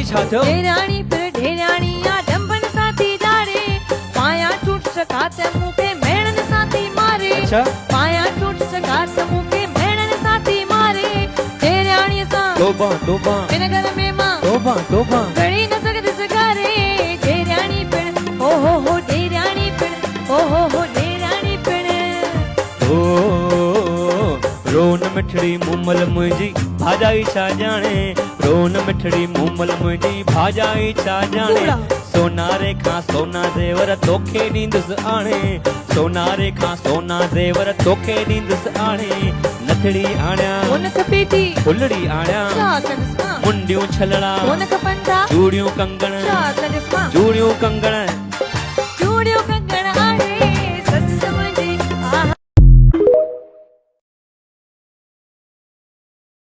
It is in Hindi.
छा थियो ढेराणी फिर ढेराणी आ डंबन साथी डारे पाया टूट सका ते मुके मेणन साथी मारे अच्छा पाया टूट सका ते मुके मेणन साथी मारे ढेराणी सा तोबा तोबा बिन घर में मां तोबा तोबा गड़ी न सकत सगारे ढेराणी पिण ओ हो ढेराणी पिण ओ हो ढेराणी पिण ओ रोन मिठड़ी मुमल मुंहिंजी भाजाई छा जाने रोन मिठड़ी मुमल मुंहिंजी भाजाई छा जाने सोनारे खां सोना जेवर तोखे ॾींदुसि आणे सोनारे खां सोना जेवर तोखे ॾींदुसि आणे नथड़ी आण्या उन खपेती फुलड़ी आण्या छा कंदसि मां मुंडियूं छलड़ा उन खपंदा चूड़ियूं कंगण छा कंदसि मां चूड़ियूं कंगण चूड़ियूं